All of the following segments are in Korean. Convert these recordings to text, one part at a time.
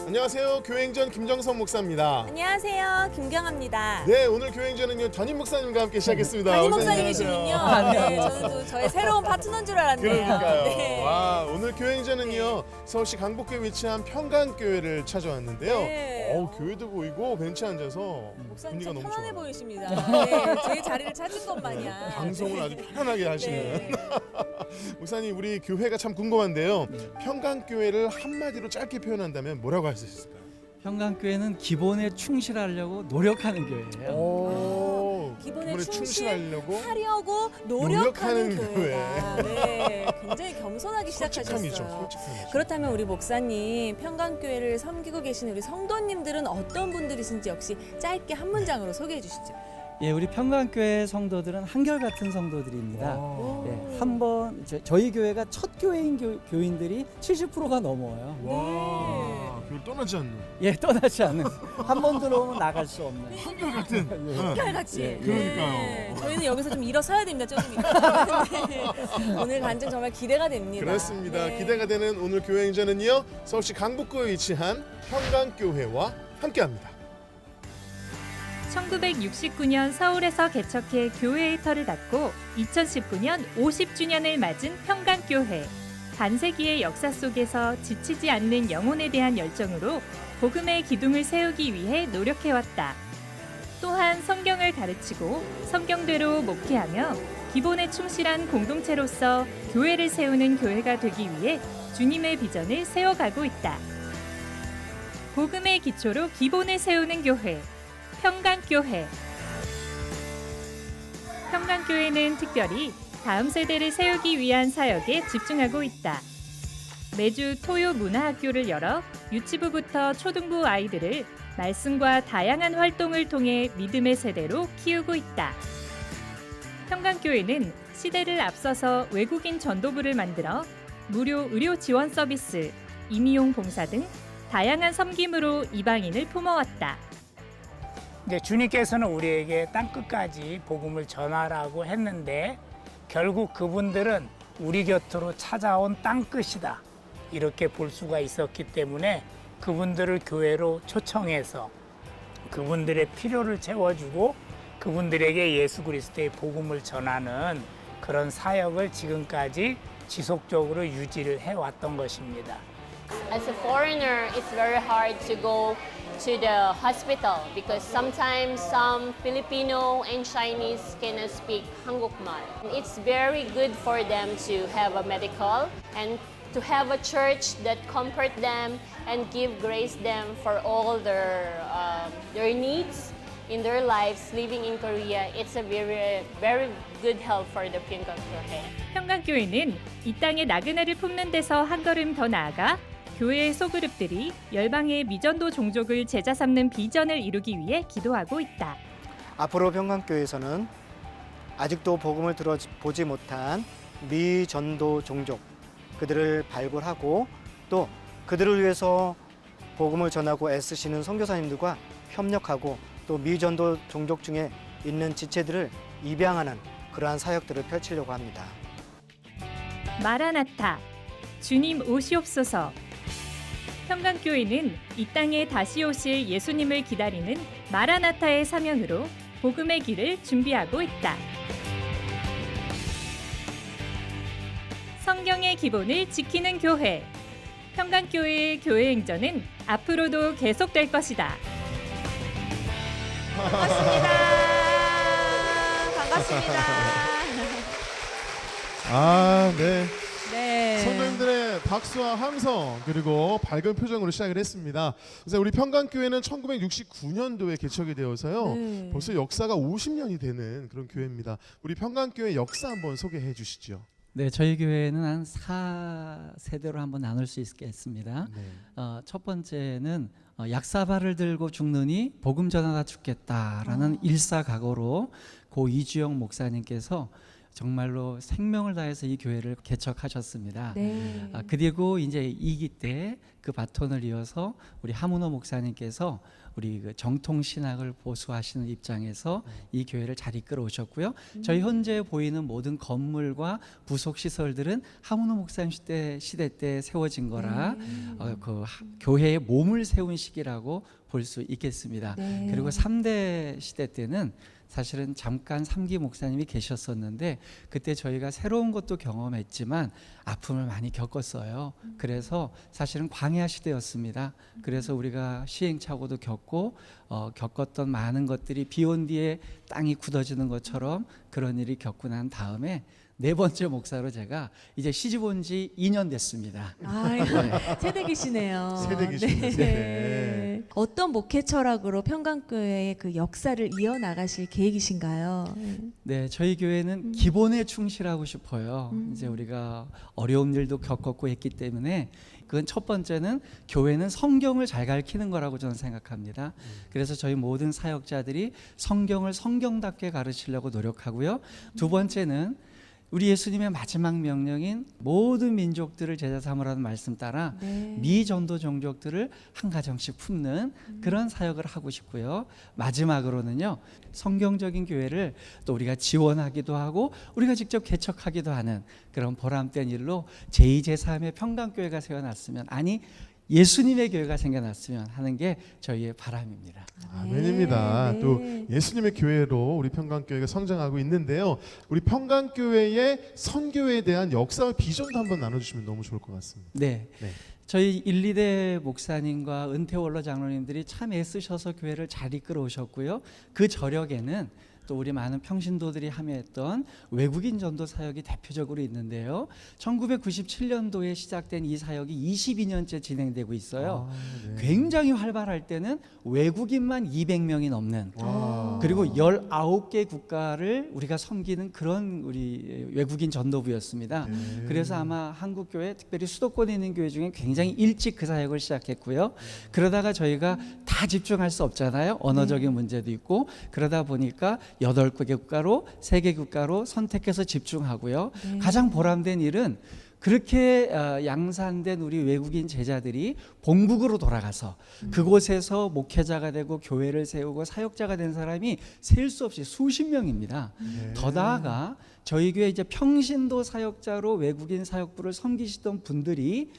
안녕하세요. 교행전 김정선 목사입니다. 안녕하세요. 김경아입니다. 네, 오늘 교행전은요 담임 목사님과 함께 시작했습니다. 담임 목사님 목사님이시군요. 안녕하세요. 네, 저는 또 저의 새로운 파트너인 줄 알았네요. 그러니까요. 네. 와, 오늘 교행전은요 서울시 강북구에 위치한 평강교회를 찾아왔는데요. 네. 교회도 보이고 벤치 앉아서 목사님 분위기가 참 너무 편안해 좋아요. 보이십니다. 네, 제 자리를 찾은 것 마냥. 방송을 아주 편안하게 하시는 네. 목사님, 우리 교회가 참 궁금한데요. 평강교회를 한마디로 짧게 표현한다면 뭐라고 할 수 있을까요? 평강교회는 기본에 충실하려고 노력하는 교회예요. 오, 기본에 기본에 충실하려고 충실하려고 노력하는 노력하는 교회다. 네, 굉장히 겸손하게 솔직함이죠. 시작하셨어요. 솔직함이죠. 그렇다면 우리 목사님, 평강교회를 섬기고 계시는 우리 성도님들은 어떤 분들이신지 역시 짧게 한 문장으로 소개해 주시죠. 예, 우리 평강교회 성도들은 한결같은 성도들입니다. 오. 예, 한번 저희 교회가 첫 교회인 교인들이 70%가 넘어요. 와, 교회 떠나지 않는 예, 떠나지 않는 한 번 들어오면 나갈 수 없는. 한결같은. 예. 한결같이. 예, 그러니까요. 저희는 여기서 좀 일어서야 됩니다. 조금 이따. 네. 오늘 간증 정말 기대가 됩니다. 그렇습니다. 네. 기대가 되는 오늘 교회행전은요 서울시 강북구에 위치한 평강교회와 함께합니다. 1969년 서울에서 개척해 교회의 터를 닫고 2019년 50주년을 맞은 평강교회. 반세기의 역사 속에서 지치지 않는 영혼에 대한 열정으로 복음의 기둥을 세우기 위해 노력해왔다. 또한 성경을 가르치고 성경대로 목회하며 기본에 충실한 공동체로서 교회를 세우는 교회가 되기 위해 주님의 비전을 세워가고 있다. 복음의 기초로 기본을 세우는 교회. 평강교회. 평강교회는 특별히 다음 세대를 세우기 위한 사역에 집중하고 있다. 매주 토요 문화학교를 열어 유치부부터 초등부 아이들을 말씀과 다양한 활동을 통해 믿음의 세대로 키우고 있다. 평강교회는 시대를 앞서서 외국인 전도부를 만들어 무료 의료 지원 서비스, 임의용 봉사 등 다양한 섬김으로 이방인을 품어왔다. 이제 주님께서는 우리에게 땅끝까지 복음을 전하라고 했는데 결국 그분들은 우리 곁으로 찾아온 땅끝이다. 이렇게 볼 수가 있었기 때문에 그분들을 교회로 초청해서 그분들의 필요를 채워주고 그분들에게 예수 그리스도의 복음을 전하는 그런 사역을 지금까지 지속적으로 유지를 해왔던 것입니다. As a foreigner, it's very hard to go to the hospital because sometimes some Filipino and Chinese cannot speak Hangukmal. It's very good for them to have a medical and to have a church that comfort them and give grace them for all their needs in their lives living in Korea. It's a very good help for the Pyongyang. 평강교회는 이 땅의 나그네를 품는 데서 한 걸음 더 나아가 교회의 소그룹들이 열방의 미전도 종족을 제자 삼는 비전을 이루기 위해 기도하고 있다. 앞으로 평강교회에서는 아직도 복음을 들어보지 못한 미전도 종족 그들을 발굴하고 또 그들을 위해서 복음을 전하고 애쓰시는 선교사님들과 협력하고 또 미전도 종족 중에 있는 지체들을 입양하는 그러한 사역들을 펼치려고 합니다. 마라나타, 주님 오시옵소서. 평강교회는 이 땅에 다시 오실 예수님을 기다리는 마라나타의 사명으로 복음의 길을 준비하고 있다. 성경의 기본을 지키는 교회. 평강교회의 교회 행전은 앞으로도 계속될 것이다. 반갑습니다. 아, 네. 네. 성도님들의 박수와 함성 그리고 밝은 표정으로 시작을 했습니다. 그래서 우리 평강교회는 1969년도에 개척이 되어서요. 벌써 역사가 50년이 되는 그런 교회입니다. 우리 평강교회 역사 한번 소개해 주시죠. 네, 저희 교회는 한 4세대로 한번 나눌 수 있겠습니다. 네. 첫 번째는 약사발을 들고 죽느니 복음 전하다 죽겠다라는 일사각오로 고 이주영 목사님께서 정말로 생명을 다해서 이 교회를 개척하셨습니다. 네. 그리고 이제 2기 때 그 바톤을 이어서 우리 하문호 목사님께서 우리 그 정통 신학을 보수하시는 입장에서 이 교회를 잘 이끌어 오셨고요. 저희 현재 보이는 모든 건물과 부속 시설들은 하문호 목사님 시대 때 세워진 거라 교회의 몸을 세운 시기라고 볼 수 있겠습니다. 네. 그리고 3대 시대 때는 사실은 잠깐 3기 목사님이 계셨었는데 그때 저희가 새로운 것도 경험했지만 아픔을 많이 겪었어요. 그래서 사실은 광야 시대였습니다. 그래서 우리가 시행착오도 겪고 겪었던 많은 것들이 비 온 뒤에 땅이 굳어지는 것처럼 그런 일이 겪고 난 다음에 4번째 목사로 제가 이제 시집 온 지 2년 됐습니다. 세대기시네요. 세대기시네요. 네. 어떤 목회 철학으로 평강교회의 그 역사를 이어나가실 계획이신가요? 네, 저희 교회는 기본에 충실하고 싶어요. 이제 우리가 어려운 일도 겪었고 했기 때문에 그건 첫 번째는 교회는 성경을 잘 가르치는 거라고 저는 생각합니다. 그래서 저희 모든 사역자들이 성경을 성경답게 가르치려고 노력하고요. 두 번째는 우리 예수님의 마지막 명령인 모든 민족들을 제자 삼으라는 말씀 따라 미전도 종족들을 한 가정씩 품는 그런 사역을 하고 싶고요. 마지막으로는요, 성경적인 교회를 또 우리가 지원하기도 하고 우리가 직접 개척하기도 하는 그런 보람된 일로 제2, 제3의 평강교회가 세워났으면, 아니 예수님의 교회가 생겨났으면 하는 게 저희의 바람입니다. 아멘입니다. 네. 또 예수님의 교회로 우리 평강교회가 성장하고 있는데요. 우리 평강교회의 선교에 대한 역사와 비전도 한번 나눠주시면 너무 좋을 것 같습니다. 네. 네. 저희 1, 2대 목사님과 은퇴원로 장로님들이 참 애쓰셔서 교회를 잘 이끌어 오셨고요. 그 저력에는 또 우리 많은 평신도들이 함께했던 외국인 전도 사역이 대표적으로 있는데요. 1997년도에 시작된 이 사역이 22년째 진행되고 있어요. 네. 굉장히 활발할 때는 외국인만 200명이 넘는, 그리고 19개 국가를 우리가 섬기는 그런 우리 외국인 전도부였습니다. 네. 그래서 아마 한국 교회, 특별히 수도권에 있는 교회 중에 굉장히 일찍 그 사역을 시작했고요. 그러다가 저희가 다 집중할 수 없잖아요. 언어적인 문제도 있고. 그러다 보니까 8개 국가로, 3개 국가로 선택해서 집중하고요. 가장 보람된 일은 그렇게 양산된 우리 외국인 제자들이 본국으로 돌아가서 그곳에서 목회자가 되고 교회를 세우고 사역자가 된 사람이 셀 수 없이 수십 명입니다. 네. 더 나아가 저희 교회 이제 평신도 사역자로 외국인 사역부를 섬기시던 분들이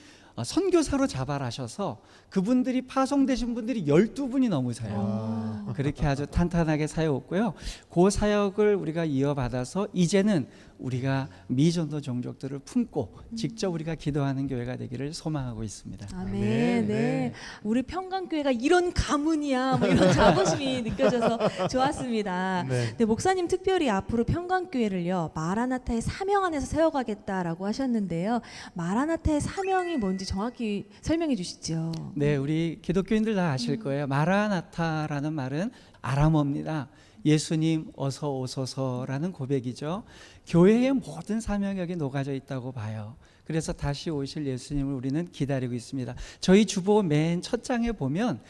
선교사로 자발하셔서 그분들이 파송되신 분들이 12분이 넘으세요. 그렇게 아주 탄탄하게 사역했고요. 그 사역을 우리가 이어받아서 이제는 우리가 미전도 종족들을 품고 직접 우리가 기도하는 교회가 되기를 소망하고 있습니다. 아멘. 네. 네. 우리 평강교회가 이런 가문이야, 뭐 이런 자부심이 느껴져서 좋았습니다. 네. 네, 목사님 특별히 앞으로 평강교회를요, 마라나타의 사명 안에서 세워가겠다라고 하셨는데요. 마라나타의 사명이 뭔지 정확히 설명해 주시죠. 네, 우리 기독교인들 다 아실 거예요. 마라나타라는 말은 아람어입니다. 예수님 어서 오소서라는 고백이죠. 교회의 모든 사명이 여기 녹아져 있다고 봐요. 그래서 다시 오실 예수님을 우리는 기다리고 있습니다. 저희 주보 맨 첫 장에 보면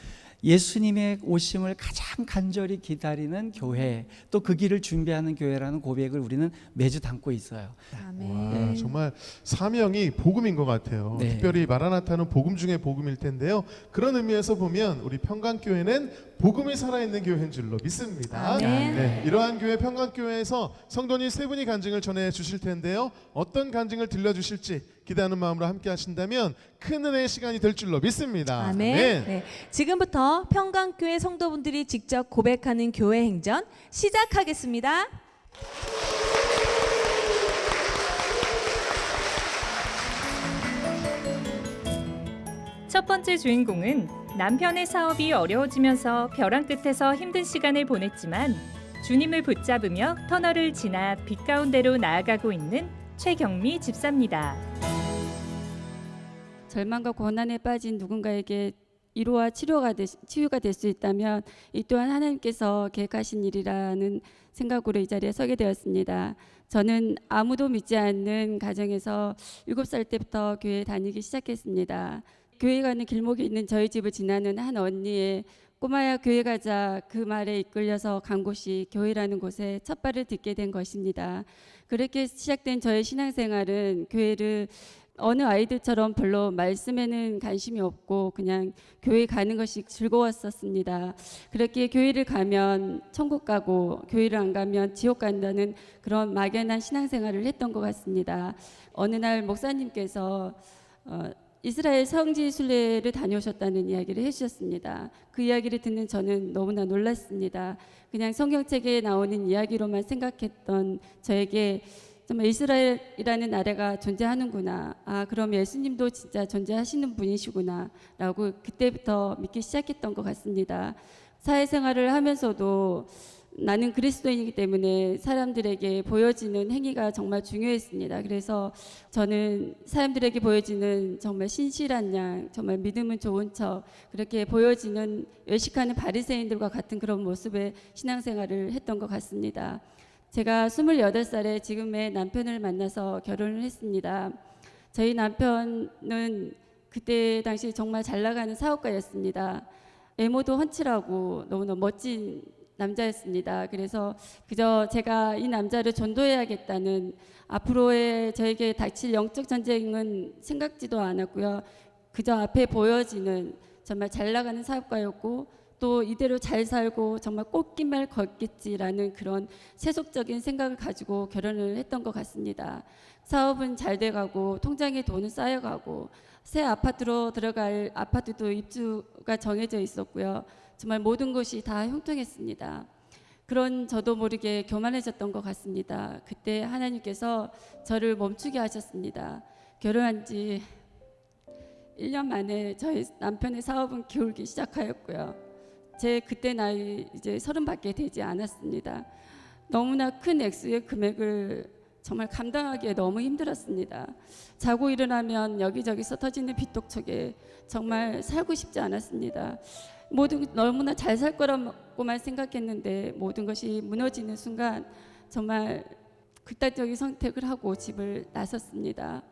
예수님의 오심을 가장 간절히 기다리는 교회, 또 그 길을 준비하는 교회라는 고백을 우리는 매주 담고 있어요. 아멘. 와, 정말 사명이 복음인 것 같아요. 네. 특별히 마라나타는 복음 중에 복음일 텐데요. 그런 의미에서 보면 우리 평강교회는 복음이 살아있는 교회인 줄로 믿습니다. 아멘. 네, 이러한 교회 평강교회에서 성도님 3분이 간증을 전해 주실 텐데요. 어떤 간증을 들려주실지 기대하는 마음으로 함께 하신다면 큰 은혜의 시간이 될 줄로 믿습니다. 아멘. 네. 지금부터 평강교회 성도분들이 직접 고백하는 교회 행전 시작하겠습니다. 첫 번째 주인공은 남편의 사업이 어려워지면서 벼랑 끝에서 힘든 시간을 보냈지만 주님을 붙잡으며 터널을 지나 빛 가운데로 나아가고 있는 최경미 집사입니다. 절망과 고난에 빠진 누군가에게 위로와 치유가 될 수 있다면 이 또한 하나님께서 계획하신 일이라는 생각으로 이 자리에 서게 되었습니다. 저는 아무도 믿지 않는 가정에서 7살 때부터 교회에 다니기 시작했습니다. 교회 가는 길목에 있는 저희 집을 지나는 한 언니의 꼬마야 교회 가자 그 말에 이끌려서 간 곳이 교회라는 곳에 첫 발을 딛게 된 것입니다. 그렇게 시작된 저의 신앙생활은 교회를 어느 아이들처럼 별로 말씀에는 관심이 없고 그냥 교회 가는 것이 즐거웠었습니다. 그렇게 교회를 가면 천국 가고 교회를 안 가면 지옥 간다는 그런 막연한 신앙생활을 했던 것 같습니다. 어느 날 목사님께서 이스라엘 성지 순례를 다녀오셨다는 이야기를 해주셨습니다. 그 이야기를 듣는 저는 너무나 놀랐습니다. 그냥 성경책에 나오는 이야기로만 생각했던 저에게 정말 이스라엘이라는 나라가 존재하는구나. 아, 그럼 예수님도 진짜 존재하시는 분이시구나 라고 그때부터 믿기 시작했던 것 같습니다. 사회생활을 하면서도 나는 그리스도인이기 때문에 사람들에게 보여지는 행위가 정말 중요했습니다. 그래서 저는 사람들에게 보여지는 정말 신실한 양, 정말 믿음은 좋은 척 그렇게 보여지는 외식하는 바리새인들과 같은 그런 모습의 신앙생활을 했던 것 같습니다. 제가 28살에 지금의 남편을 만나서 결혼을 했습니다. 저희 남편은 그때 당시 정말 잘 나가는 사업가였습니다. 외모도 훤칠하고 너무나 멋진 남자였습니다. 그래서 그저 제가 이 남자를 전도해야겠다는 앞으로의 저에게 닥칠 영적 전쟁은 생각지도 않았고요. 그저 앞에 보여지는 정말 잘 나가는 사업가였고 또 이대로 잘 살고 정말 꽃깃말 걷겠지라는 그런 세속적인 생각을 가지고 결혼을 했던 것 같습니다. 사업은 잘 돼가고 통장에 돈은 쌓여가고 새 아파트로 들어갈 아파트도 입주가 정해져 있었고요. 정말 모든 것이 다 형통했습니다. 그런 저도 모르게 교만해졌던 것 같습니다. 그때 하나님께서 저를 멈추게 하셨습니다. 결혼한 지 1년 만에 저희 남편의 사업은 기울기 시작하였고요. 제 그때 나이 이제 30밖에 되지 않았습니다. 너무나 큰 액수의 금액을 정말 감당하기에 너무 힘들었습니다. 자고 일어나면 여기저기서 터지는 빚독촉에 정말 살고 싶지 않았습니다. 모든 너무나 잘 살 거라고만 생각했는데 모든 것이 무너지는 순간 정말 극단적인 선택을 하고 집을 나섰습니다.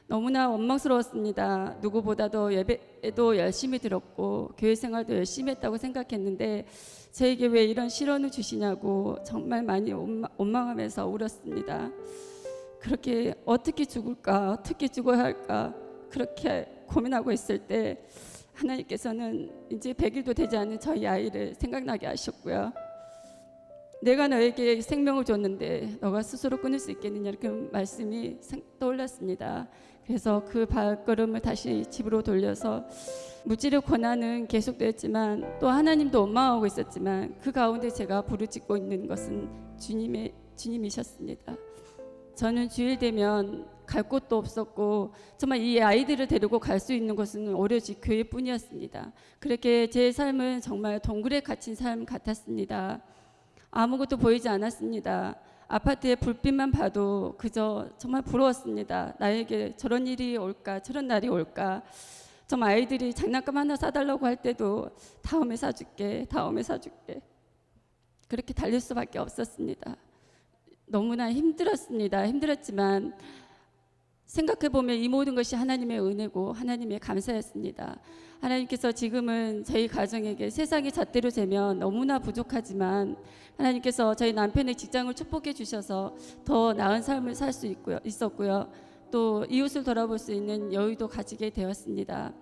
너무나 원망스러웠습니다. 누구보다도 예배도 열심히 들었고 교회 생활도 열심히 했다고 생각했는데 저에게 왜 이런 시련을 주시냐고 정말 많이 원망하면서 울었습니다. 그렇게 어떻게 죽을까, 어떻게 죽어야 할까 그렇게 고민하고 있을 때 하나님께서는 이제 100일도 되지 않은 저희 아이를 생각나게 하셨고요. 내가 너에게 생명을 줬는데 너가 스스로 끊을 수 있겠느냐 이렇게 말씀이 떠올랐습니다. 그래서 그 발걸음을 다시 집으로 돌려서 물질의 고난은 계속되었지만 또 하나님도 원망하고 있었지만 그 가운데 제가 부르짖고 있는 것은 주님이셨습니다. 저는 주일 되면 갈 곳도 없었고 정말 이 아이들을 데리고 갈 수 있는 곳은 오로지 교회뿐이었습니다. 그렇게 제 삶은 정말 동굴에 갇힌 삶 같았습니다. 아무것도 보이지 않았습니다. 아파트의 불빛만 봐도 그저 정말 부러웠습니다. 나에게 저런 일이 올까, 저런 날이 올까. 정말 아이들이 장난감 하나 사달라고 할 때도 다음에 사줄게, 다음에 사줄게. 그렇게 달릴 수밖에 없었습니다. 너무나 힘들었습니다. 힘들었지만 생각해보면 이 모든 것이 하나님의 은혜고 하나님의 감사였습니다. 하나님께서 지금은 저희 가정에게 세상의 잣대로 재면 너무나 부족하지만 하나님께서 저희 남편의 직장을 축복해 주셔서 더 나은 삶을 살 수 있었고요. 또 이웃을 돌아볼 수 있는 여유도 가지게 되었습니다.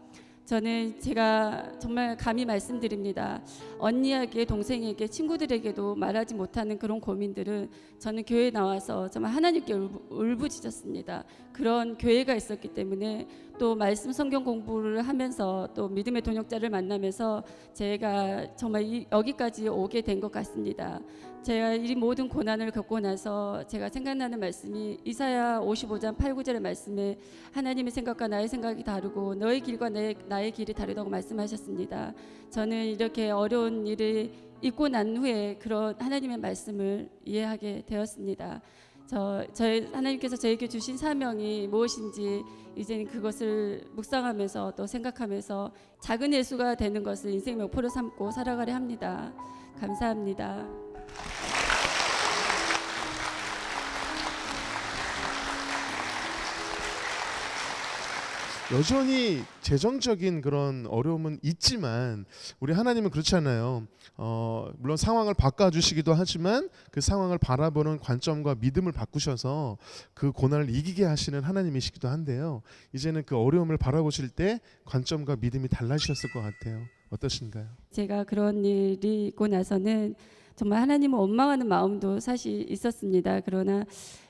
저는 제가 정말 감히 말씀드립니다. 언니에게, 동생에게, 친구들에게도 말하지 못하는 그런 고민들은 저는 교회에 나와서 정말 하나님께 울부짖었습니다. 그런 교회가 있었기 때문에 또 말씀 성경 공부를 하면서 또 믿음의 동역자를 만나면서 제가 정말 여기까지 오게 된 것 같습니다. 제가 이 모든 고난을 겪고 나서 제가 생각나는 말씀이 이사야 55장 8, 9절의 말씀에 하나님의 생각과 나의 생각이 다르고 너의 길과 나의 길이 다르다고 말씀하셨습니다. 저는 이렇게 어려운 일을 잊고 난 후에 그런 하나님의 말씀을 이해하게 되었습니다. 저희 하나님께서 저에게 주신 사명이 무엇인지 이제는 그것을 묵상하면서 또 생각하면서 작은 예수가 되는 것을 인생 목표로 삼고 살아가려 합니다. 감사합니다. 여전히 재정적인 그런 어려움은 있지만 우리 하나님은 그렇잖아요. 물론 상황을 바꿔주시기도 하지만 그 상황을 바라보는 관점과 믿음을 바꾸셔서 그 고난을 이기게 하시는 하나님이시기도 한데요. 이제는 그 어려움을 바라보실 때 관점과 믿음이 달라지셨을 것 같아요. 어떠신가요? 제가 그런 일이 있고 나서는 정말 하나님을 원망하는 마음도 사실 있었습니다. 그러나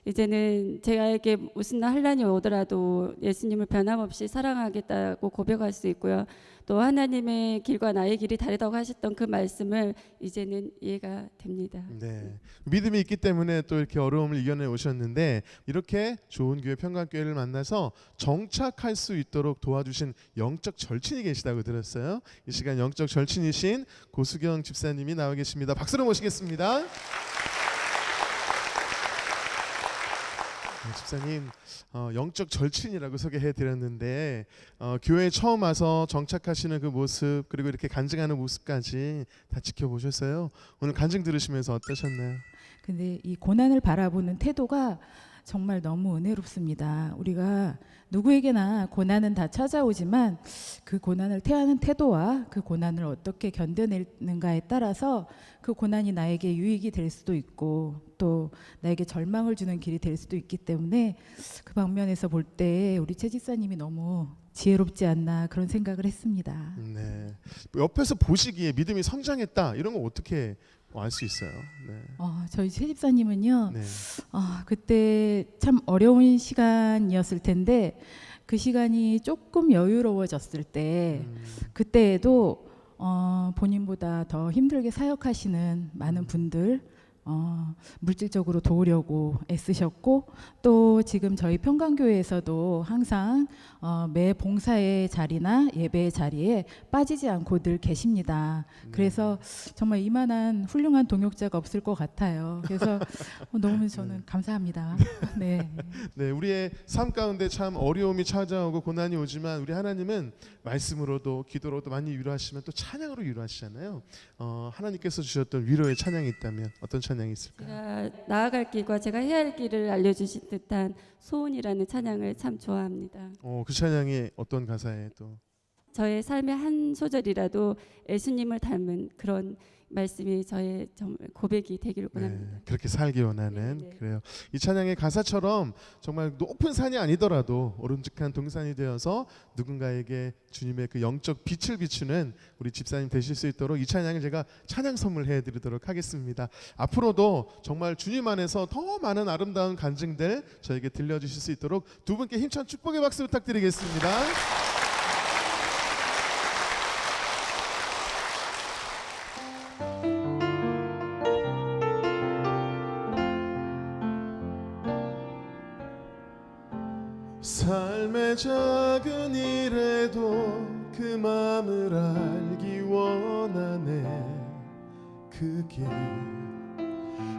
이제는 제가에게 무슨 환난이 오더라도 예수님을 변함없이 사랑하겠다고 고백할 수 있고요. 또 하나님의 길과 나의 길이 다르다고 하셨던 그 말씀을 이제는 이해가 됩니다. 네, 믿음이 있기 때문에 또 이렇게 어려움을 이겨내 오셨는데 이렇게 좋은 교회 평강교회를 만나서 정착할 수 있도록 도와주신 영적 절친이 계시다고 들었어요. 이 시간 영적 절친이신 고수경 집사님이 나와 계십니다. 박수로 모시겠습니다. 집사님, 영적 절친이라고 소개해드렸는데 교회에 처음 와서 정착하시는 그 모습 그리고 이렇게 간증하는 모습까지 다 지켜보셨어요. 오늘 간증 들으시면서 어떠셨나요? 근데 이 고난을 바라보는 태도가 정말 너무 은혜롭습니다. 우리가 누구에게나 고난은 다 찾아오지만 그 고난을 태하는 태도와 그 고난을 어떻게 견뎌내는가에 따라서 그 고난이 나에게 유익이 될 수도 있고 또 나에게 절망을 주는 길이 될 수도 있기 때문에 그 방면에서 볼 때 우리 최 집사님이 너무 지혜롭지 않나 그런 생각을 했습니다. 네. 옆에서 보시기에 믿음이 성장했다 이런 거 어떻게 알 수 있어요? 네. 저희 최 집사님은요. 네. 그때 참 어려운 시간이었을 텐데 그 시간이 조금 여유로워졌을 때 그때에도 본인보다 더 힘들게 사역하시는 많은 분들 물질적으로 도우려고 애쓰셨고 또 지금 저희 평강교회에서도 항상 매 봉사의 자리나 예배의 자리에 빠지지 않고 늘 계십니다. 그래서 정말 이만한 훌륭한 동역자가 없을 것 같아요. 그래서 너무 저는 감사합니다. 네. 네, 우리의 삶 가운데 참 어려움이 찾아오고 고난이 오지만 우리 하나님은 말씀으로도 기도로도 많이 위로하시면 또 찬양으로 위로하시잖아요. 하나님께서 주셨던 위로의 찬양이 있다면 어떤 찬양이 있을까요? 제가 나아갈 길과 제가 해야 할 길을 알려주신 듯한 소원이라는 찬양을 참 좋아합니다. 그 찬양이 어떤 가사에 또? 저의 삶의 한 소절이라도 예수님을 닮은 그런 말씀이 저의 고백이 되기를 원합니다. 네, 그렇게 살기 원하는 네, 네. 그래요. 이 찬양의 가사처럼 정말 높은 산이 아니더라도 오름직한 동산이 되어서 누군가에게 주님의 그 영적 빛을 비추는 우리 집사님 되실 수 있도록 이 찬양을 제가 찬양 선물해드리도록 하겠습니다. 앞으로도 정말 주님 안에서 더 많은 아름다운 간증들 저에게 들려주실 수 있도록 두 분께 힘찬 축복의 박수 부탁드리겠습니다. 삶의 작은 일에도 그 마음을 알기 원하네. 그 길,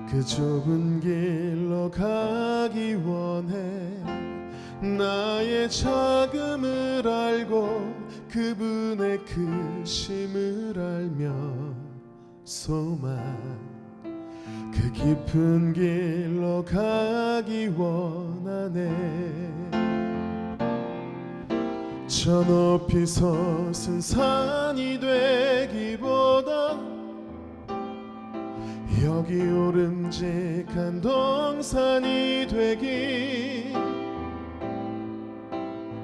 그 좁은 길로 가기 원해. 나의 자금을 알고 그분의 크심을 알며 소망 그 깊은 길로 가기 원하네. 저 높이 솟은 산이 되기보다 여기 오름직한 동산이 되기.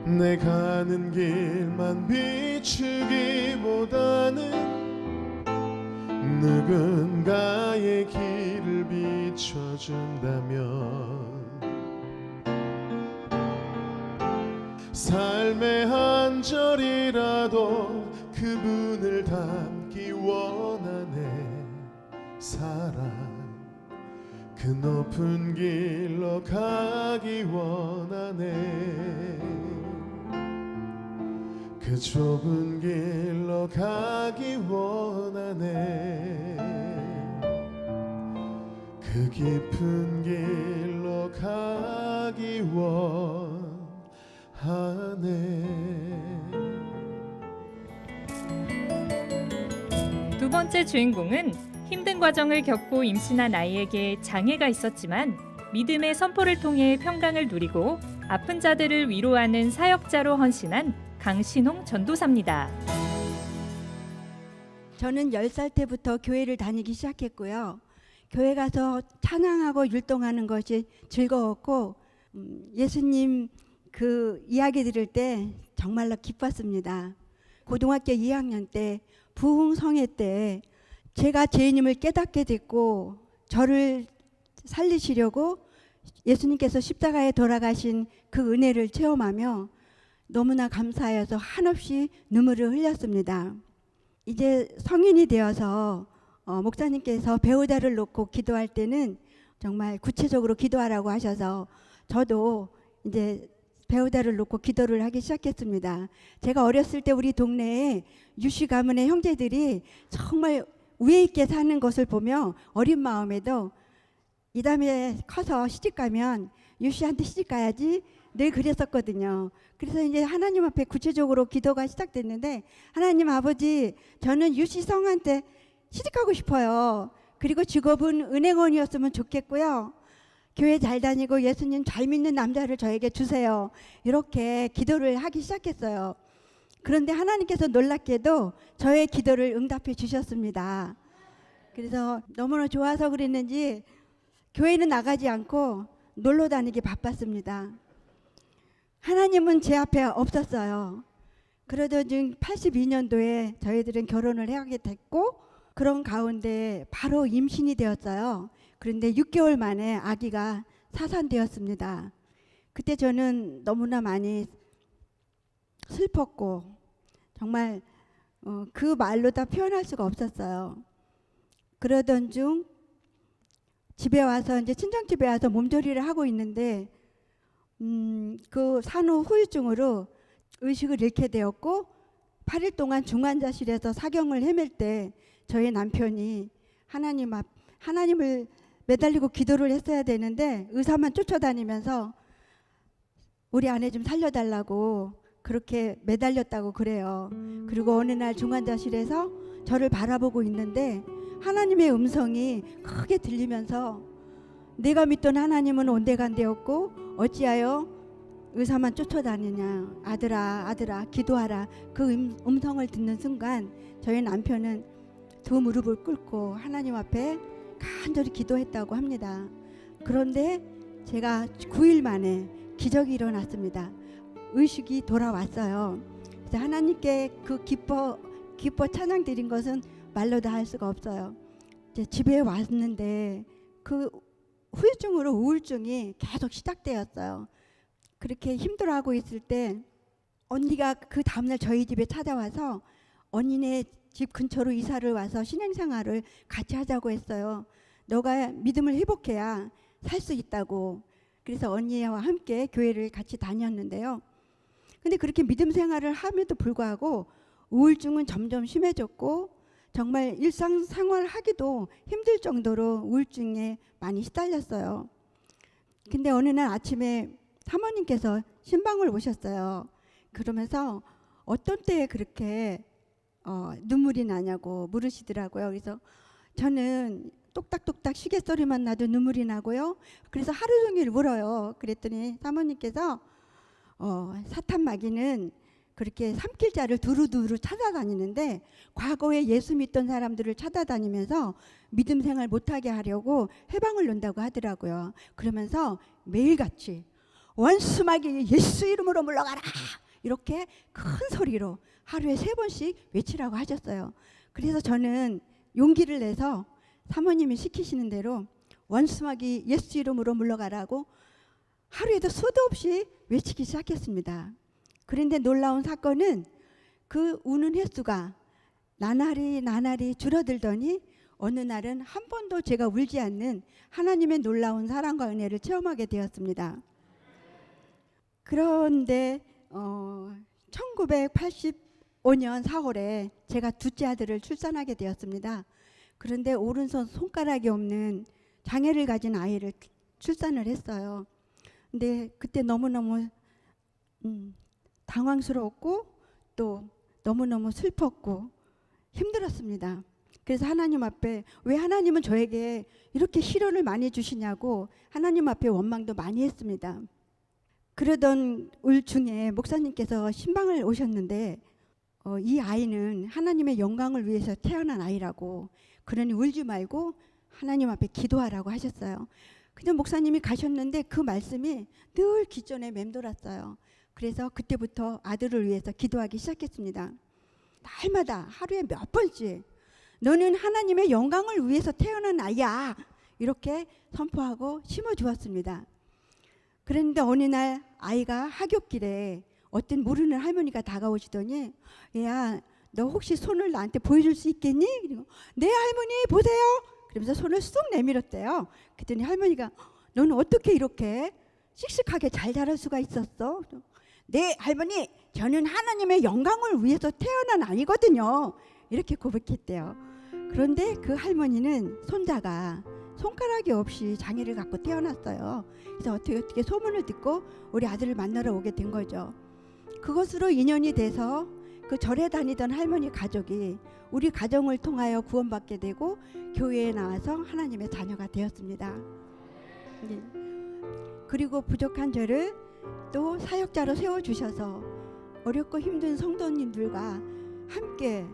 내 가는 길만 비추기보다는 누군가의 길을 비춰준다면 삶의 한 절이라도 그분을 닮기 원하네. 사랑 그 높은 길로 가기 원하네. 그 좁은 길로 가기 원하네. 그 깊은 길로 가기 원하네. 두 번째 주인공은 힘든 과정을 겪고 임신한 아이에게 장애가 있었지만 믿음의 선포를 통해 평강을 누리고 아픈 자들을 위로하는 사역자로 헌신한 강신홍 전도사입니다. 저는 10살 때부터 교회를 다니기 시작했고요. 교회 가서 찬양하고 율동하는 것이 즐거웠고 예수님 그 이야기 들을 때 정말로 기뻤습니다. 고등학교 2학년 때 부흥성회 때 제가 죄인임을 깨닫게 됐고 저를 살리시려고 예수님께서 십자가에 돌아가신 그 은혜를 체험하며 너무나 감사해서 한없이 눈물을 흘렸습니다. 이제 성인이 되어서 목사님께서 배우자를 놓고 기도할 때는 정말 구체적으로 기도하라고 하셔서 저도 이제 배우자를 놓고 기도를 하기 시작했습니다. 제가 어렸을 때 우리 동네에 유씨 가문의 형제들이 정말 우애 있게 사는 것을 보며 어린 마음에도 이 다음에 커서 시집가면 유씨한테 시집가야지 늘 그랬었거든요. 그래서 이제 하나님 앞에 구체적으로 기도가 시작됐는데 하나님 아버지 저는 유씨 성한테 시집가고 싶어요. 그리고 직업은 은행원이었으면 좋겠고요. 교회 잘 다니고 예수님 잘 믿는 남자를 저에게 주세요. 이렇게 기도를 하기 시작했어요. 그런데 하나님께서 놀랍게도 저의 기도를 응답해 주셨습니다. 그래서 너무나 좋아서 그랬는지 교회는 나가지 않고 놀러 다니기 바빴습니다. 하나님은 제 앞에 없었어요. 그러던 중 82년도에 저희들은 결혼을 하게 됐고 그런 가운데 바로 임신이 되었어요. 그런데 6개월 만에 아기가 사산되었습니다. 그때 저는 너무나 많이 슬펐고 정말 그 말로 다 표현할 수가 없었어요. 그러던 중 집에 와서 이제 친정집에 와서 몸조리를 하고 있는데 그 산후 후유증으로 의식을 잃게 되었고 8일 동안 중환자실에서 사경을 헤맬 때 저희 남편이 하나님을 매달리고 기도를 했어야 되는데 의사만 쫓아다니면서 우리 아내 좀 살려달라고 그렇게 매달렸다고 그래요. 그리고 어느 날 중환자실에서 저를 바라보고 있는데 하나님의 음성이 크게 들리면서 내가 믿던 하나님은 온데간데였고 어찌하여 의사만 쫓아다니냐. 아들아 기도하라. 그 음성을 듣는 순간 저희 남편은 두 무릎을 꿇고 하나님 앞에 간절히 기도했다고 합니다. 그런데 제가 9일 만에 기적이 일어났습니다. 의식이 돌아왔어요. 그래서 하나님께 그 기뻐 찬양 드린 것은 말로 다 할 수가 없어요. 이제 집에 왔는데 그 후유증으로 우울증이 계속 시작되었어요. 그렇게 힘들어하고 있을 때 언니가 그 다음날 저희 집에 찾아와서 언니네 집 근처로 이사를 와서 신앙생활을 같이 하자고 했어요. 너가 믿음을 회복해야 살 수 있다고. 그래서 언니와 함께 교회를 같이 다녔는데요. 근데 그렇게 믿음 생활을 함에도 불구하고 우울증은 점점 심해졌고 정말 일상생활 하기도 힘들 정도로 우울증에 많이 시달렸어요. 근데 어느 날 아침에 사모님께서 신방을 오셨어요. 그러면서 어떤 때에 그렇게 눈물이 나냐고 물으시더라고요. 그래서 저는 똑딱똑딱 시계 소리만 나도 눈물이 나고요. 그래서 하루 종일 울어요. 그랬더니 사모님께서 사탄 마귀는 그렇게 삼킬자를 두루두루 찾아다니는데 과거에 예수 믿던 사람들을 찾아다니면서 믿음 생활 못하게 하려고 해방을 논다고 하더라고요. 그러면서 매일같이 원수마귀 예수 이름으로 물러가라 이렇게 큰 소리로 하루에 3번씩 외치라고 하셨어요. 그래서 저는 용기를 내서 사모님이 시키시는 대로 원수마귀 예수 이름으로 물러가라고 하루에도 수도 없이 외치기 시작했습니다. 그런데 놀라운 사건은 그 우는 횟수가 나날이 줄어들더니 어느 날은 한 번도 제가 울지 않는 하나님의 놀라운 사랑과 은혜를 체험하게 되었습니다. 그런데 1985년 4월에 제가 둘째 아들을 출산하게 되었습니다. 그런데 오른손 손가락이 없는 장애를 가진 아이를 출산을 했어요. 근데 그때 너무너무 당황스러웠고 또 너무너무 슬펐고 힘들었습니다. 그래서 하나님 앞에 왜 하나님은 저에게 이렇게 시련을 많이 주시냐고 하나님 앞에 원망도 많이 했습니다. 그러던 올 중에 목사님께서 신방을 오셨는데 이 아이는 하나님의 영광을 위해서 태어난 아이라고, 그러니 울지 말고 하나님 앞에 기도하라고 하셨어요. 그냥 목사님이 가셨는데 그 말씀이 늘 기존에 맴돌았어요. 그래서 그때부터 아들을 위해서 기도하기 시작했습니다. 날마다 하루에 몇 번씩 너는 하나님의 영광을 위해서 태어난 아이야, 이렇게 선포하고 심어주었습니다. 그런데 어느 날 아이가 하굣길에 어떤 모르는 할머니가 다가오시더니, 야, 너 혹시 손을 나한테 보여줄 수 있겠니? 그리고 네 할머니 보세요. 그러면서 손을 쑥 내밀었대요. 그랬더니 할머니가, 너는 어떻게 이렇게 씩씩하게 잘 자랄 수가 있었어? 네 할머니, 저는 하나님의 영광을 위해서 태어난 아이거든요, 이렇게 고백했대요. 그런데 그 할머니는 손자가 손가락이 없이 장애를 갖고 태어났어요. 그래서 어떻게 소문을 듣고 우리 아들을 만나러 오게 된 거죠. 그것으로 인연이 돼서 그 절에 다니던 할머니 가족이 우리 가정을 통하여 구원받게 되고 교회에 나와서 하나님의 자녀가 되었습니다. 네. 그리고 부족한 저를 또 사역자로 세워주셔서 어렵고 힘든 성도님들과 함께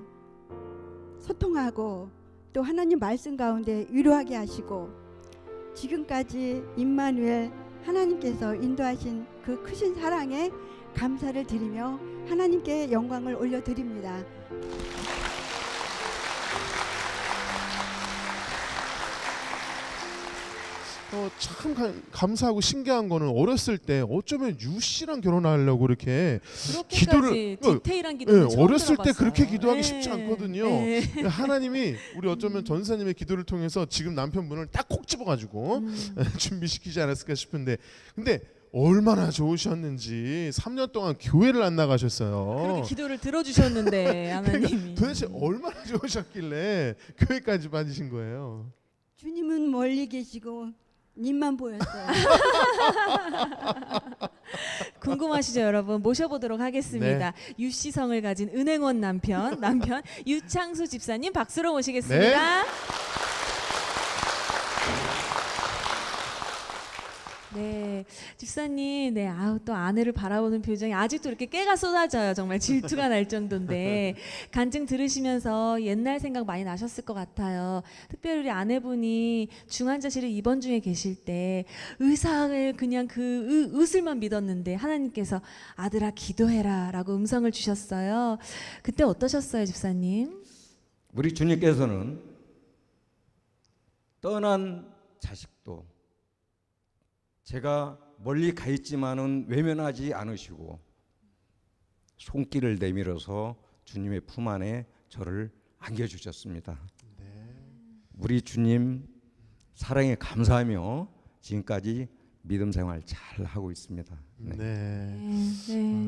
소통하고 또 하나님 말씀 가운데 위로하게 하시고, 지금까지 임마누엘 하나님께서 인도하신 그 크신 사랑에 감사를 드리며 하나님께 영광을 올려드립니다. 참 감사하고 신기한 거는 어렸을 때 어쩌면 유 씨랑 결혼하려고 이렇게 그렇게까지 디테일한 네, 기도를 처음 어렸을 때 들어봤어요. 그렇게 기도하기 네. 쉽지 않거든요. 네. 하나님이 우리 어쩌면 전사님의 기도를 통해서 지금 남편분을 딱 콕 집어가지고 준비시키지 않았을까 싶은데, 근데 얼마나 좋으셨는지 3년 동안 교회를 안 나가셨어요. 그렇게 기도를 들어주셨는데 하나님이 도대체 얼마나 좋으셨길래 교회까지 빠지신 거예요? 주님은 멀리 계시고 님만 보였어요. 궁금하시죠, 여러분? 모셔보도록 하겠습니다. 네. 유씨성을 가진 은행원 남편 유창수 집사님 박수로 모시겠습니다. 네, 집사님, 네, 아우 또 아내를 바라보는 표정이 아직도 이렇게 깨가 쏟아져요. 정말 질투가 날 정도인데 간증 들으시면서 옛날 생각 많이 나셨을 것 같아요. 특별히 우리 아내분이 중환자실에 입원 중에 계실 때 의사를 그냥 그 의술만 믿었는데 하나님께서 아들아 기도해라라고 음성을 주셨어요. 그때 어떠셨어요, 집사님? 우리 주님께서는 떠난 자식도 제가 멀리 가 있지만은 외면하지 않으시고 손길을 내밀어서 주님의 품 안에 저를 안겨주셨습니다. 우리 주님 사랑에 감사하며 지금까지 믿음 생활 잘 하고 있습니다. 네.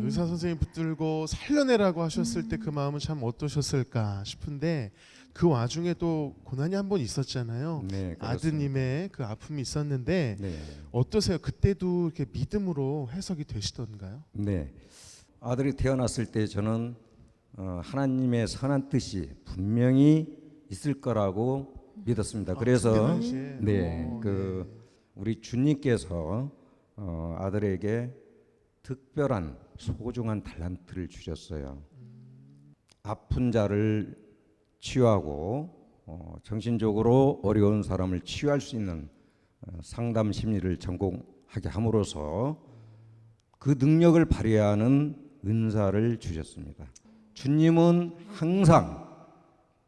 의사 선생님 붙들고 살려내라고 하셨을 때 그 마음은 참 어떠셨을까 싶은데, 그 와중에 또 고난이 한 번 있었잖아요. 네, 그렇습니다. 아드님의 그 아픔이 있었는데 네. 어떠세요? 그때도 이렇게 믿음으로 해석이 되시던가요? 네. 아들이 태어났을 때 저는 하나님의 선한 뜻이 분명히 있을 거라고 믿었습니다. 그래서 그때 당시에? 네, 우리 주님께서 아들에게 특별한 소중한 달란트를 주셨어요. 아픈 자를 치유하고 정신적으로 어려운 사람을 치유할 수 있는 상담 심리를 전공하게 함으로써 그 능력을 발휘하는 은사를 주셨습니다. 주님은 항상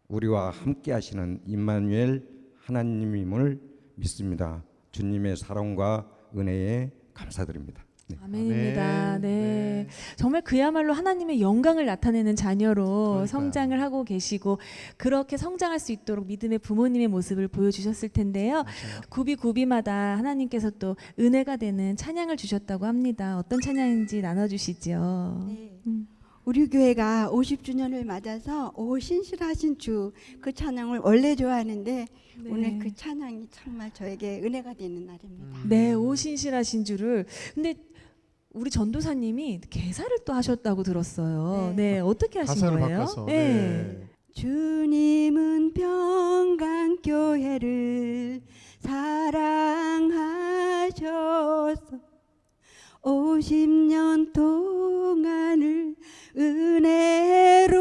우리와 함께 하시는 임마누엘 하나님임을 믿습니다. 주님의 사랑과 은혜에 감사드립니다. 네. 아멘입니다. 아멘. 네. 정말 그야말로 하나님의 영광을 나타내는 자녀로 그러니까요. 성장을 하고 계시고, 그렇게 성장할 수 있도록 믿음의 부모님의 모습을 보여주셨을 텐데요. 구비마다 하나님께서 또 은혜가 되는 찬양을 주셨다고 합니다. 어떤 찬양인지 나눠주시죠. 네. 우리 교회가 50주년을 맞아서 오 신실하신 주, 그 찬양을 원래 좋아하는데 네. 오늘 그 찬양이 정말 저에게 은혜가 되는 날입니다. 네, 오신실하신 주를. 근데 우리 전도사님이 개사를 또 하셨다고 들었어요. 네, 어떻게 하신 가사를 거예요? 바꿔서. 네. 네. 주님은 평강교회를 사랑하셔서 50년 동안을 은혜로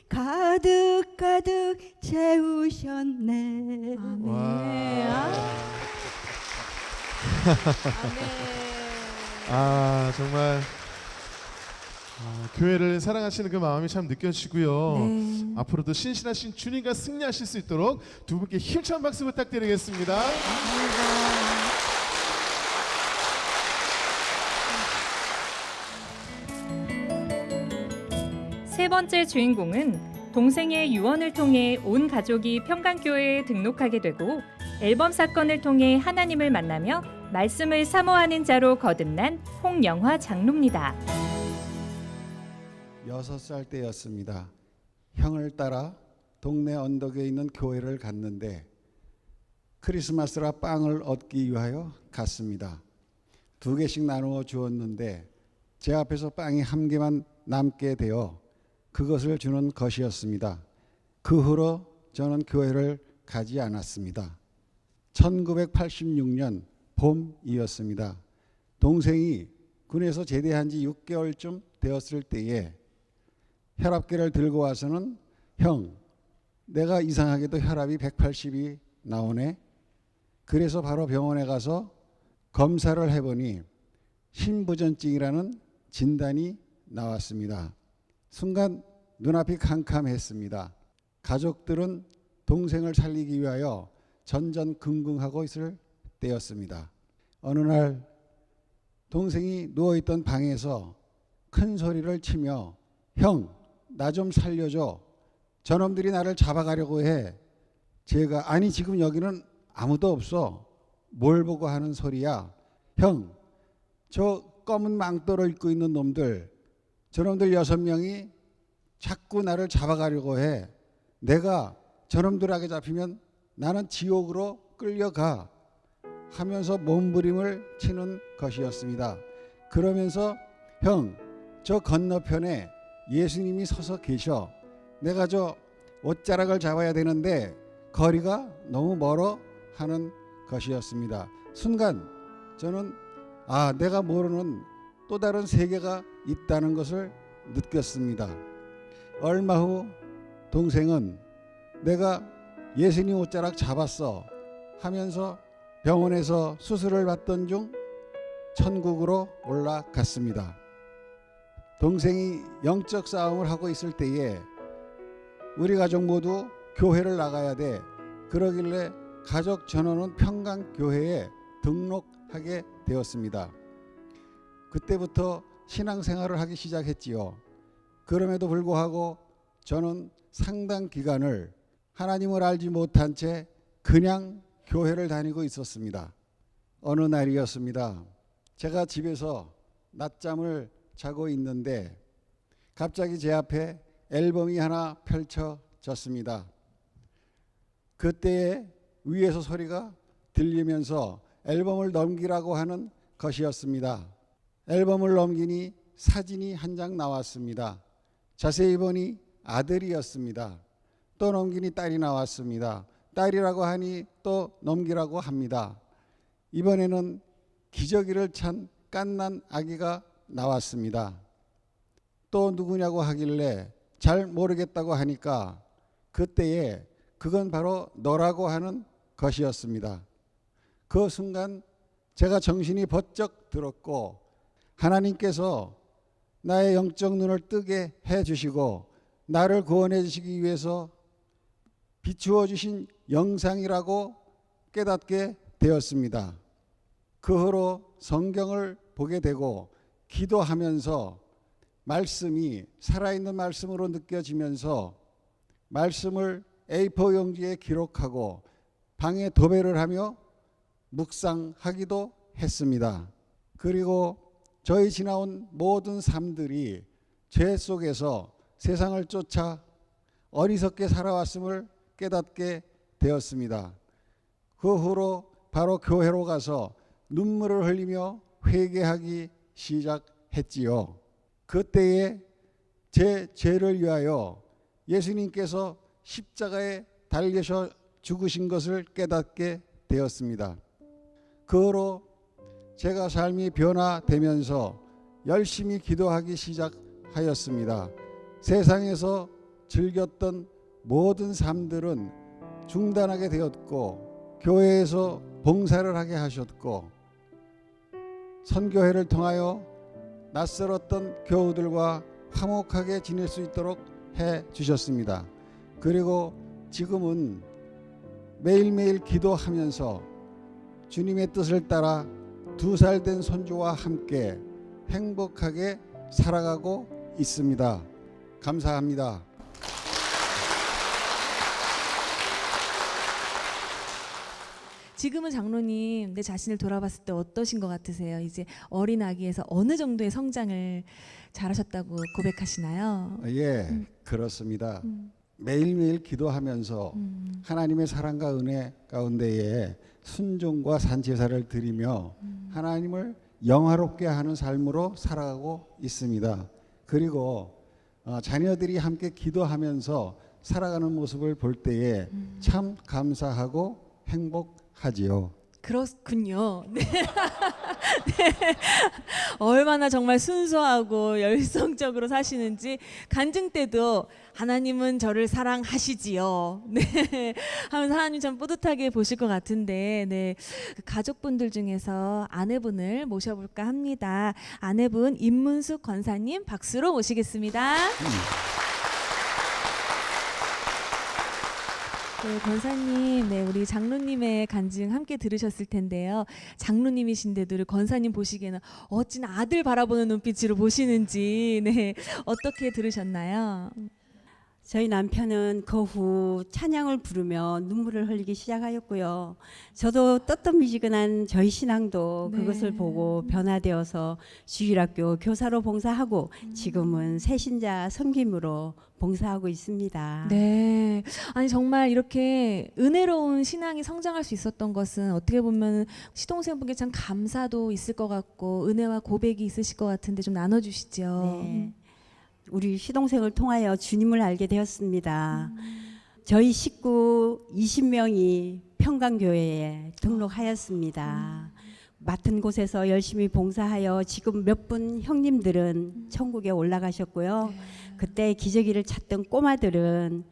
가득 가득 채우셨네. 아멘. 와. 아멘. 정말 교회를 사랑하시는 그 마음이 참 느껴지고요. 네. 앞으로도 신실하신 주님과 승리하실 수 있도록 두 분께 힘찬 박수 부탁드리겠습니다. 세 번째 주인공은 동생의 유언을 통해 온 가족이 평강교회에 등록하게 되고 앨범 사건을 통해 하나님을 만나며 말씀을 사모하는 자로 거듭난 홍영화 장로입니다. 6살 때였습니다. 형을 따라 동네 언덕에 있는 교회를 갔는데 크리스마스라 빵을 얻기 위하여 갔습니다. 2개씩 나누어 주었는데 제 앞에서 빵이 1개만 남게 되어 그것을 주는 것이었습니다. 그 후로 저는 교회를 가지 않았습니다. 1986년 봄이었습니다. 동생이 군에서 제대한 지 6개월쯤 되었을 때에 혈압계를 들고 와서는 형, 내가 이상하게도 혈압이 180이 나오네. 그래서 바로 병원에 가서 검사를 해보니 심부전증이라는 진단이 나왔습니다. 순간 눈앞이 캄캄했습니다. 가족들은 동생을 살리기 위하여 전전긍긍하고 있을 때였습니다. 어느 날 동생이 누워있던 방에서 큰 소리를 치며 형, 나 좀 살려줘. 저놈들이 나를 잡아가려고 해. 제가 아니 지금 여기는 아무도 없어. 뭘 보고 하는 소리야. 형, 저 검은 망토를 입고 있는 놈들, 저놈들 6명이 자꾸 나를 잡아가려고 해. 내가 저놈들에게 잡히면 나는 지옥으로 끌려가 하면서 몸부림을 치는 것이었습니다. 그러면서 형, 저 건너편에 예수님이 서서 계셔. 내가 저 옷자락을 잡아야 되는데 거리가 너무 멀어 하는 것이었습니다. 순간 저는 내가 모르는 또 다른 세계가 있다는 것을 느꼈습니다. 얼마 후 동생은 내가 예수님 옷자락 잡았어 하면서 병원에서 수술을 받던 중 천국으로 올라갔습니다. 동생이 영적 싸움을 하고 있을 때에 우리 가족 모두 교회를 나가야 돼. 그러길래 가족 전원은 평강교회에 등록하게 되었습니다. 그때부터 신앙생활을 하기 시작했지요. 그럼에도 불구하고 저는 상당 기간을 하나님을 알지 못한 채 그냥 교회를 다니고 있었습니다. 어느 날이었습니다. 제가 집에서 낮잠을 자고 있는데 갑자기 제 앞에 앨범이 하나 펼쳐졌습니다. 그때에 위에서 소리가 들리면서 앨범을 넘기라고 하는 것이었습니다. 앨범을 넘기니 사진이 한 장 나왔습니다. 자세히 보니 아들이었습니다. 또 넘기니 딸이 나왔습니다. 딸이라고 하니 또 넘기라고 합니다. 이번에는 기저귀를 찬 갓난 아기가 나왔습니다. 또 누구냐고 하길래 잘 모르겠다고 하니까 그때에 그건 바로 너라고 하는 것이었습니다. 그 순간 제가 정신이 번쩍 들었고 하나님께서 나의 영적 눈을 뜨게 해주시고 나를 구원해 주시기 위해서 비추어 주신 영상이라고 깨닫게 되었습니다. 그 후로 성경을 보게 되고 기도하면서 말씀이 살아있는 말씀으로 느껴지면서 말씀을 A4 용지에 기록하고 방에 도배를 하며 묵상하기도 했습니다. 그리고 저희 지나온 모든 삶들이 죄 속에서 세상을 쫓아 어리석게 살아왔음을 깨닫게 되었습니다. 그 후로 바로 교회로 가서 눈물을 흘리며 회개하기 시작했지요. 그때에 제 죄를 위하여 예수님께서 십자가에 달리셔 죽으신 것을 깨닫게 되었습니다. 그 후로 제가 삶이 변화되면서 열심히 기도하기 시작하였습니다. 세상에서 즐겼던 모든 삶들은 중단하게 되었고 교회에서 봉사를 하게 하셨고 선교회를 통하여 낯설었던 교우들과 화목하게 지낼 수 있도록 해 주셨습니다. 그리고 지금은 매일매일 기도하면서 주님의 뜻을 따라 2살 된 손주와 함께 행복하게 살아가고 있습니다. 감사합니다. 지금은 장로님 내 자신을 돌아봤을 때 어떠신 것 같으세요? 이제 어린 아기에서 어느 정도의 성장을 잘하셨다고 고백하시나요? 예, 그렇습니다. 매일매일 기도하면서 하나님의 사랑과 은혜 가운데에 순종과 산제사를 드리며 하나님을 영화롭게 하는 삶으로 살아가고 있습니다. 그리고 자녀들이 함께 기도하면서 살아가는 모습을 볼 때에 참 감사하고 행복하지요. 그렇군요. 네. 네. 얼마나 정말 순수하고 열성적으로 사시는지 간증 때도 하나님은 저를 사랑하시지요. 네. 하면서 하나님 참 뿌듯하게 보실 것 같은데, 네. 가족분들 중에서 아내분을 모셔볼까 합니다. 아내분 임문숙 권사님 박수로 모시겠습니다. 네, 권사님, 네, 우리 장로님의 간증 함께 들으셨을 텐데요. 장로님이신데도 권사님 보시기에는 어찌 아들 바라보는 눈빛으로 보시는지, 네, 어떻게 들으셨나요? 저희 남편은 그 후 찬양을 부르며 눈물을 흘리기 시작하였고요. 저도 떳떳미지근한 저희 신앙도 네. 그것을 보고 변화되어서 주일학교 교사로 봉사하고 지금은 새신자 섬김으로 봉사하고 있습니다. 네. 아니 정말 이렇게 은혜로운 신앙이 성장할 수 있었던 것은 어떻게 보면 시동생분께 참 감사도 있을 것 같고 은혜와 고백이 있으실 것 같은데 좀 나눠주시죠. 네. 우리 시동생을 통하여 주님을 알게 되었습니다. 저희 식구 20명이 평강교회에 등록하였습니다. 맡은 곳에서 열심히 봉사하여 지금 몇 분 형님들은 천국에 올라가셨고요. 그때 기저귀를 찾던 꼬마들은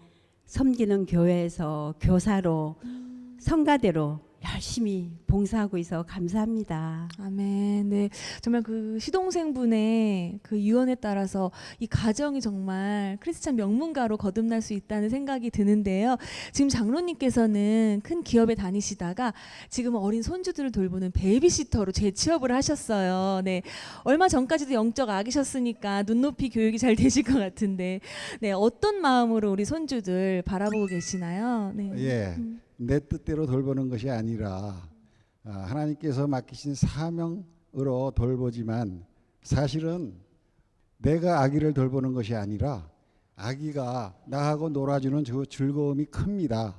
섬기는 교회에서 교사로 성가대로 열심히 봉사하고 있어 감사합니다. 아멘. 네, 정말 그 시동생분의 그 유언에 따라서 이 가정이 정말 크리스찬 명문가로 거듭날 수 있다는 생각이 드는데요. 지금 장로님께서는 큰 기업에 다니시다가 지금 어린 손주들을 돌보는 베이비시터로 재취업을 하셨어요. 네, 얼마 전까지도 영적 아기셨으니까 눈높이 교육이 잘 되실 것 같은데, 네, 어떤 마음으로 우리 손주들 바라보고 계시나요? 네. 예. 내 뜻대로 돌보는 것이 아니라 하나님께서 맡기신 사명으로 돌보지만 사실은 내가 아기를 돌보는 것이 아니라 아기가 나하고 놀아주는 그 즐거움이 큽니다.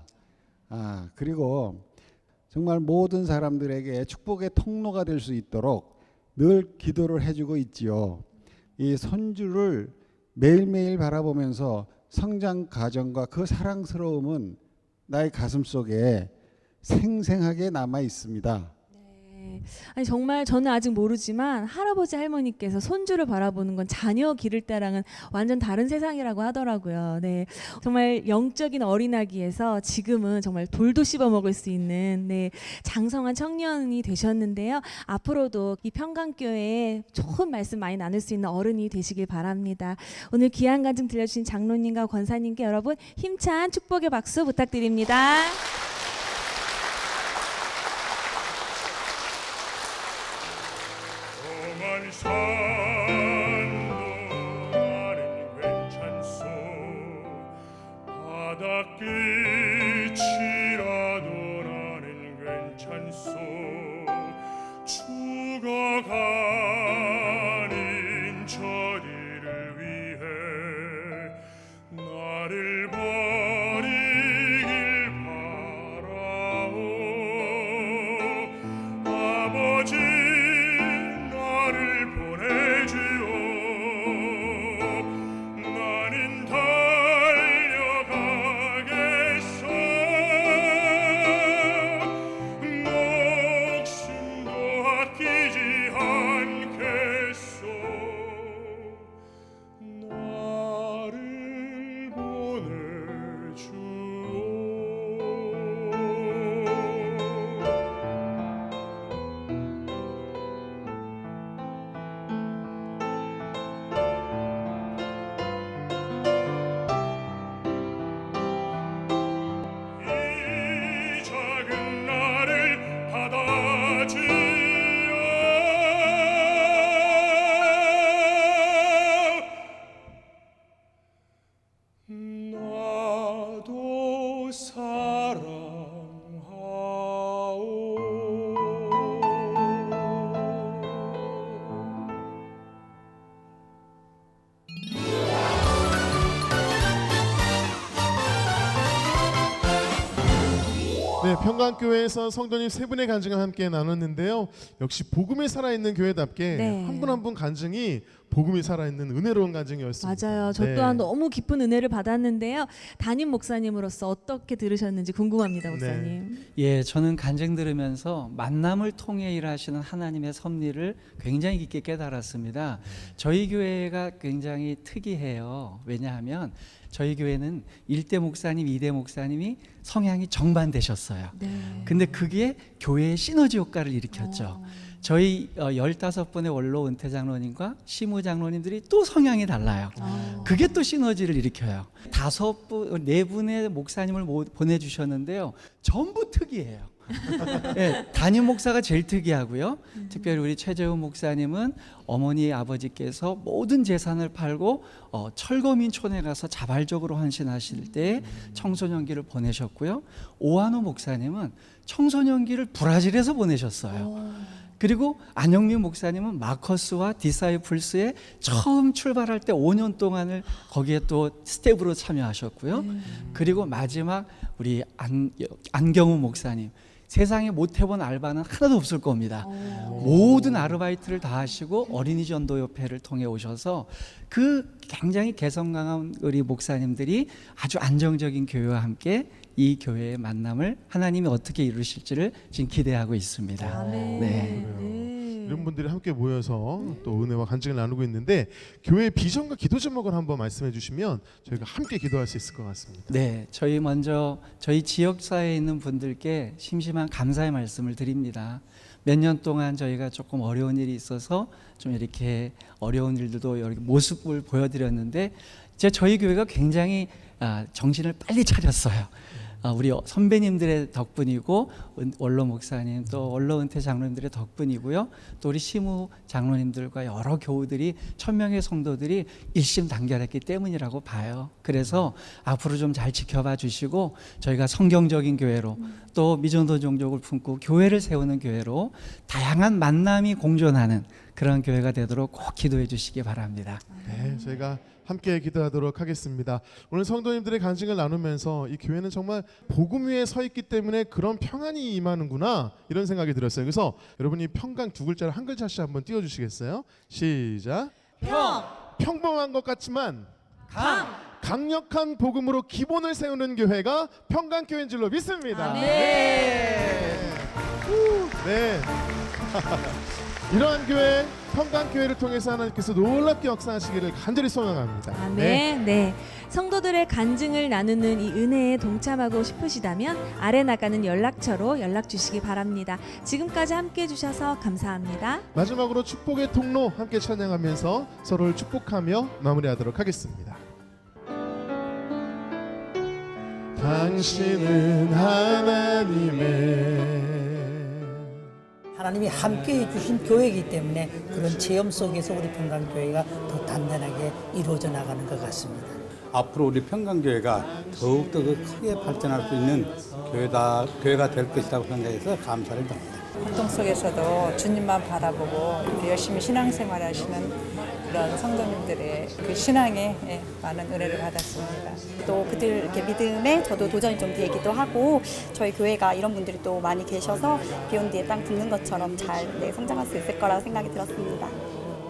그리고 정말 모든 사람들에게 축복의 통로가 될 수 있도록 늘 기도를 해주고 있지요. 이 손주를 매일매일 바라보면서 성장 과정과 그 사랑스러움은 나의 가슴 속에 생생하게 남아 있습니다. 네. 아니 정말 저는 아직 모르지만 할아버지 할머니께서 손주를 바라보는 건 자녀 기를 때랑은 완전 다른 세상이라고 하더라고요. 네, 정말 영적인 어린아기에서 지금은 정말 돌도 씹어 먹을 수 있는 네, 장성한 청년이 되셨는데요. 앞으로도 이 평강교회에 좋은 말씀 많이 나눌 수 있는 어른이 되시길 바랍니다. 오늘 귀한 간증 들려주신 장로님과 권사님께 여러분 힘찬 축복의 박수 부탁드립니다. 산도 나는 괜찮소 바닷빛이라도 나는 괜찮소 죽어가는 저리를 위해 나를 버리길 바라오 아버지 나는 달려가겠소 네, 평강교회에서 성도님 세 분의 간증을 함께 나눴는데요. 역시 복음이 살아있는 교회답게 네. 한 분 한 분 간증이 복음이 살아있는 은혜로운 간증이었습니다. 맞아요. 저 네. 또한 너무 기쁜 은혜를 받았는데요. 담임 목사님으로서 어떻게 들으셨는지 궁금합니다, 목사님. 예, 저는 간증 들으면서 만남을 통해 일하시는 하나님의 섭리를 굉장히 깊게 깨달았습니다. 저희 교회가 굉장히 특이해요. 왜냐하면 저희 교회는 1대 목사님, 2대 목사님이 성향이 정반되셨어요. 네. 근데 그게 교회의 시너지 효과를 일으켰죠. 저희 15분의 원로 은퇴 장로님과 시무 장로님들이 또 성향이 달라요. 그게 또 시너지를 일으켜요. 4분의 목사님을 보내주셨는데요. 전부 특이해요. 네, 담임 목사가 제일 특이하고요. 특별히 우리 최재훈 목사님은 어머니 아버지께서 모든 재산을 팔고 철거민촌에 가서 자발적으로 헌신하실 때 청소년기를 보내셨고요. 오한호 목사님은 청소년기를 브라질에서 보내셨어요. 그리고 안영민 목사님은 마커스와 디사이플스에 처음 출발할 때 5년 동안을 거기에 또 스텝으로 참여하셨고요. 그리고 마지막 우리 안경우 목사님, 세상에 못 해본 알바는 하나도 없을 겁니다. 모든 아르바이트를 다 하시고 어린이 전도협회를 통해 오셔서 그 굉장히 개성 강한 우리 목사님들이 아주 안정적인 교회와 함께 이 교회의 만남을 하나님이 어떻게 이루실지를 지금 기대하고 있습니다. 네. 이런 분들이 함께 모여서 또 은혜와 간증을 나누고 있는데 교회의 비전과 기도 제목을 한번 말씀해 주시면 저희가 함께 기도할 수 있을 것 같습니다. 네, 저희 먼저 저희 지역사회에 있는 분들께 심심한 감사의 말씀을 드립니다. 몇 년 동안 저희가 조금 어려운 일이 있어서 좀 이렇게 어려운 일들도 이렇게 모습을 보여드렸는데 이제 저희 교회가 굉장히 정신을 빨리 차렸어요. 우리 선배님들의 덕분이고 원로 목사님 또 원로 은퇴 장로님들의 덕분이고요. 또 우리 시무 장로님들과 여러 교우들이 1000명의 성도들이 일심단결했기 때문이라고 봐요. 그래서 앞으로 좀 잘 지켜봐 주시고 저희가 성경적인 교회로 또 미전도 종족을 품고 교회를 세우는 교회로 다양한 만남이 공존하는 그런 교회가 되도록 꼭 기도해 주시기 바랍니다. 네, 저희가 함께 기도하도록 하겠습니다. 오늘 성도님들의 간증을 나누면서 이 교회는 정말 복음 위에 서 있기 때문에 그런 평안이 임하는구나 이런 생각이 들었어요. 그래서 여러분이 평강 두 글자를 한 글자씩 한번 띄워주시겠어요? 시작. 평범한 것 같지만 강력한 복음으로 기본을 세우는 교회가 평강교회인 줄로 믿습니다. 네. 이러한 교회 평강교회를 통해서 하나님께서 놀랍게 역사하시기를 간절히 소망합니다. 아멘. 네. 성도들의 간증을 나누는 이 은혜에 동참하고 싶으시다면 아래 나가는 연락처로 연락 주시기 바랍니다. 지금까지 함께 해주셔서 감사합니다. 마지막으로 축복의 통로 함께 찬양하면서 서로를 축복하며 마무리하도록 하겠습니다. 당신은 하나님이 함께 해주신 교회이기 때문에 그런 체험 속에서 우리 평강교회가 더 단단하게 이루어져 나가는 것 같습니다. 앞으로 우리 평강교회가 더욱더 크게 발전할 수 있는 교회가 될 것이라고 생각해서 감사를 드립니다. 고통 속에서도 주님만 바라보고 열심히 신앙생활 하시는 그런 성도님들의 그 신앙에 많은 은혜를 받았습니다. 또 그들 이렇게 믿음에 저도 도전이 좀 되기도 하고 저희 교회가 이런 분들이 또 많이 계셔서 비온 뒤에 땅 붙는 것처럼 잘 성장할 수 있을 거라고 생각이 들었습니다.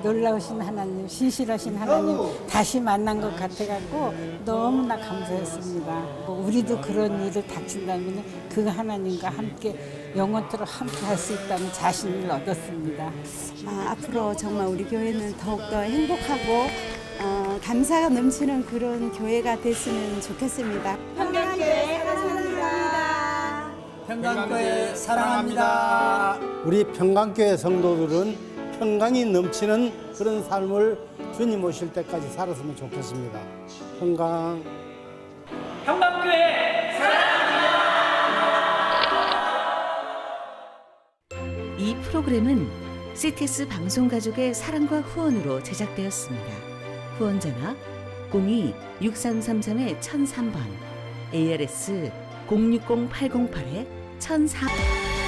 놀라우신 하나님, 신실하신 하나님 다시 만난 것 같아갖고 너무나 감사했습니다. 우리도 그런 일을 닥친다면 그 하나님과 함께 영원토록 함께 할 수 있다는 자신을 얻었습니다. 앞으로 정말 우리 교회는 더욱더 행복하고 감사가 넘치는 그런 교회가 됐으면 좋겠습니다. 평강교회 사랑합니다. 평강교회 사랑합니다. 우리 평강교회 성도들은 평강이 넘치는 그런 삶을 주님 오실 때까지 살았으면 좋겠습니다. 평강교회 사랑합니다. 이 프로그램은 CTS 방송가족의 사랑과 후원으로 제작되었습니다. 후원 전화 02-6333-1003번, ARS 060-808-1004